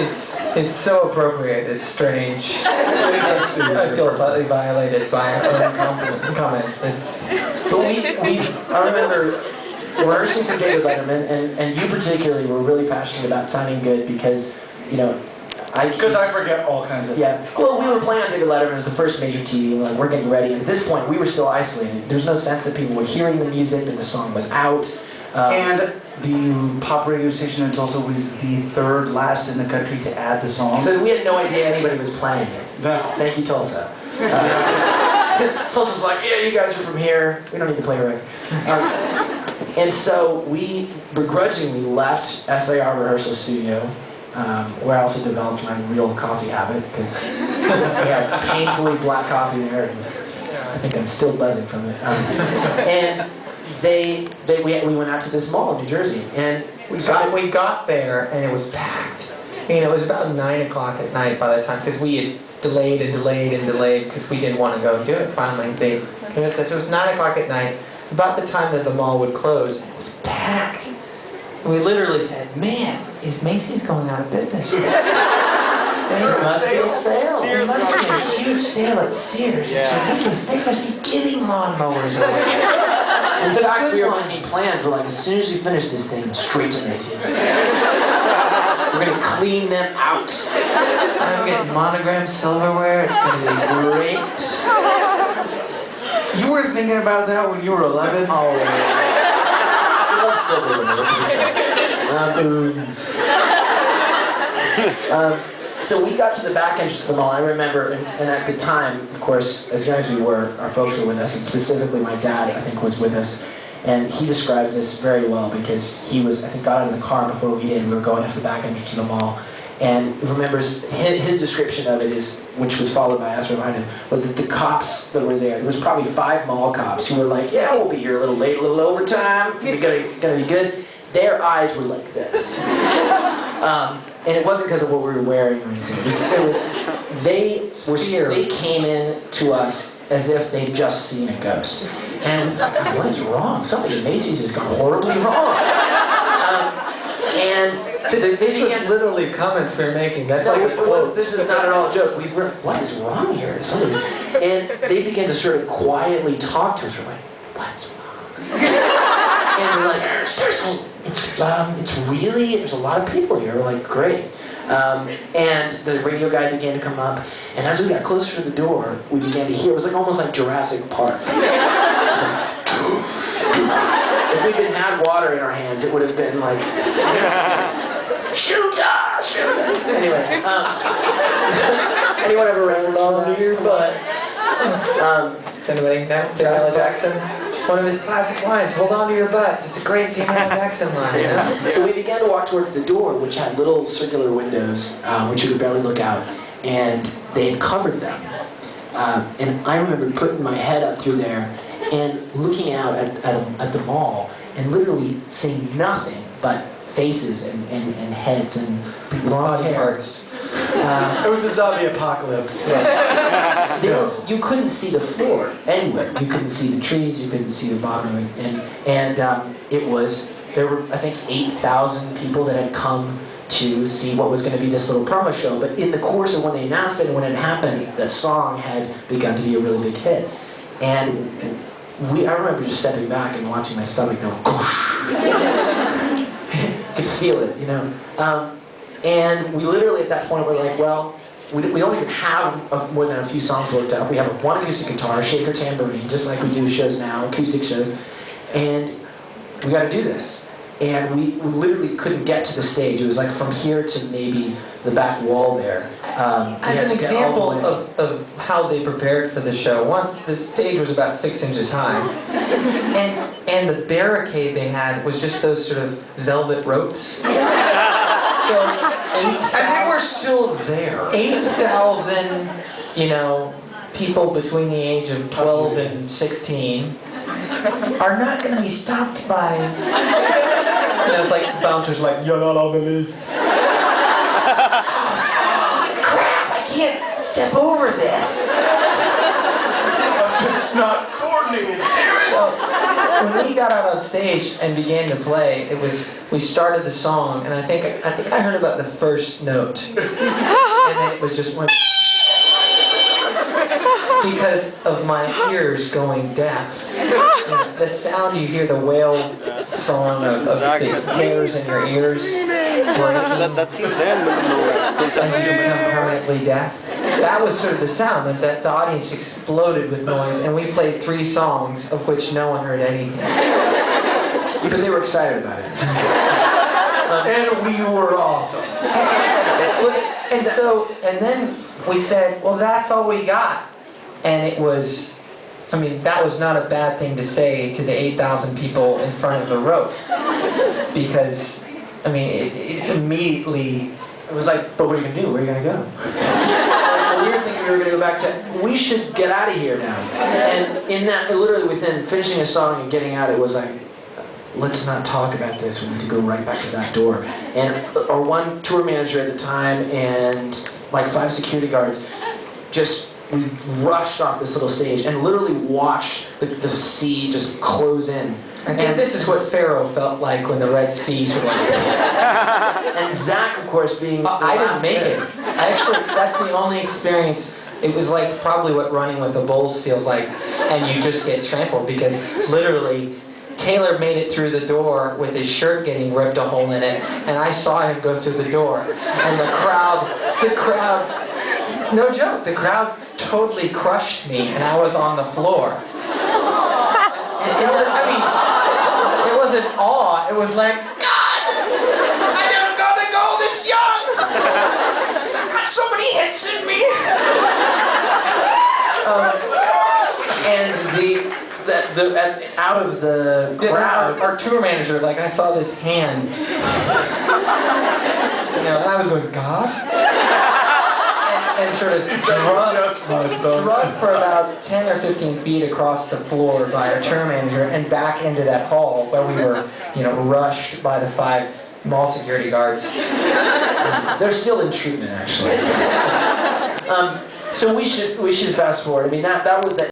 it's so appropriate. It's strange. I feel slightly violated by our own comments. But I remember rehearsing for David Letterman, and you particularly were really passionate about sounding good because, you know, Because I forget all kinds of things. Well, we were playing on David Letterman as the first major TV, and like, we're getting ready. And at this point, we were still isolated. There's no sense that people were hearing the music, that the song was out. And the pop radio station in Tulsa was the third last in the country to add the song. So we had no idea anybody was playing it. No. Thank you, Tulsa. Tulsa's like, yeah, you guys are from here. We don't need to play a record. And so we begrudgingly left SAR rehearsal studio, where I also developed my real coffee habit, because we had painfully black coffee there, and I think I'm still buzzing from it. And we went out to this mall in New Jersey, and we got there, and it was packed. I mean, it was about 9 o'clock at night by the time, because we had delayed and delayed and delayed, because we didn't want to go do it. Finally, they convinced us. It was 9 o'clock at night, about the time that the mall would close, and it was packed. And we literally said, man, is Macy's going out of business? There must be a sale. There must be a huge sale at Sears. It's ridiculous. They must be giving lawnmowers away. In fact, we were making plans. We're like, as soon as we finish this thing, straight to Macy's. We're going to clean them out. I'm getting monogrammed silverware. It's going to be great. You were thinking about that when you were 11? Oh, so we got to the back entrance of the mall. I remember, and at the time, of course, as young as we were, our folks were with us, and specifically my dad, I think, was with us. And he describes this very well because he was, I think, got out of the car before we did. We were going up the back entrance of the mall. And remembers his description of it is, which was followed by us reminded, was that the cops that were there was probably 5 mall cops who were like, yeah, we'll be here a little late, a little overtime, it's gonna be good. Their eyes were like this. And it wasn't because of what we were wearing or anything. They came in to us as if they'd just seen a ghost. And we thought, God, what is wrong? Something at Macy's has gone horribly wrong. This was literally comments we were making. That's like a quote. This is not at all a joke. We were, what is wrong here? And they began to sort of quietly talk to us. We're like, what's wrong? And we're like, it's really, there's a lot of people here. We're like, great. And the radio guy began to come up, and as we got closer to the door, we began to hear, it was like almost like Jurassic Park. It was like, if we'd had water in our hands, it would have been like, shoot us! Anyway, anyone ever reference on your butts? Anybody know? Samuel Jackson? One of his classic lines, hold on to your butts. It's a great Samuel Jackson line. Yeah. So we began to walk towards the door, which had little circular windows, which you could barely look out, and they had covered them. And I remember putting my head up through there and looking out at the mall and literally seeing nothing but faces and heads and long parts. It was a zombie apocalypse. You couldn't see the floor anywhere. You couldn't see the trees. You couldn't see the bottom. And there were, I think, 8,000 people that had come to see what was going to be this little promo show. But in the course of when they announced it and when it happened, that song had begun to be a really big hit. And I remember just stepping back and watching my stomach go, whoosh. I could feel it, you know. And we literally at that point were like, well, we don't even have more than a few songs worked out. We have one acoustic guitar, shaker tambourine, just like we do shows now, acoustic shows. And we got to do this. And we literally couldn't get to the stage. It was like from here to maybe the back wall there. As an example of how they prepared for the show, the stage was about 6 inches high, and the barricade they had was just those sort of velvet ropes. So and they were still there. 8,000, people between the age of 12 and 16 are not going to be stopped by. It's like the bouncer's like, you're not on the list. Crap, I can't step over this. I'm just not coordinated. when we got out on stage and began to play, we started the song, and I think I heard about the first note, and then it was just went because of my ears going deaf. The sound you hear, the whale song of the hairs in your ears breaking as you become permanently deaf. That was sort of the sound, that the audience exploded with noise, and we played 3 songs, of which no one heard anything. Because they were excited about it. And we were awesome. And then we said, well, that's all we got. And it was, that was not a bad thing to say to the 8,000 people in front of the rope. Because, it immediately, It was like, but what are you going to do? Where are you going to go? We were thinking we were going to go back to, we should get out of here now. And in that, literally within finishing a song and getting out, it was like, let's not talk about this. We need to go right back to that door. And our one tour manager at the time and like 5 security guards we rushed off this little stage and literally watched the sea just close in. I think this is what Pharaoh felt like when the Red Sea sort of And Zach, of course, being I didn't make it. That's the only experience. It was like probably what running with the bulls feels like, and you just get trampled because literally Taylor made it through the door with his shirt getting ripped a hole in it, and I saw him go through the door, and the crowd, no joke, the crowd totally crushed me, and I was on the floor. And it wasn't awe, it was like, God, I never gonna go this young! I got so many hits in me! And out of the crowd, our tour manager, I saw this hand. And I was going, God? And sort of drugged for about 10 or 15 feet across the floor by our tour manager and back into that hall where we were, rushed by the 5 mall security guards. They're still in treatment, actually. So we should fast forward. That was the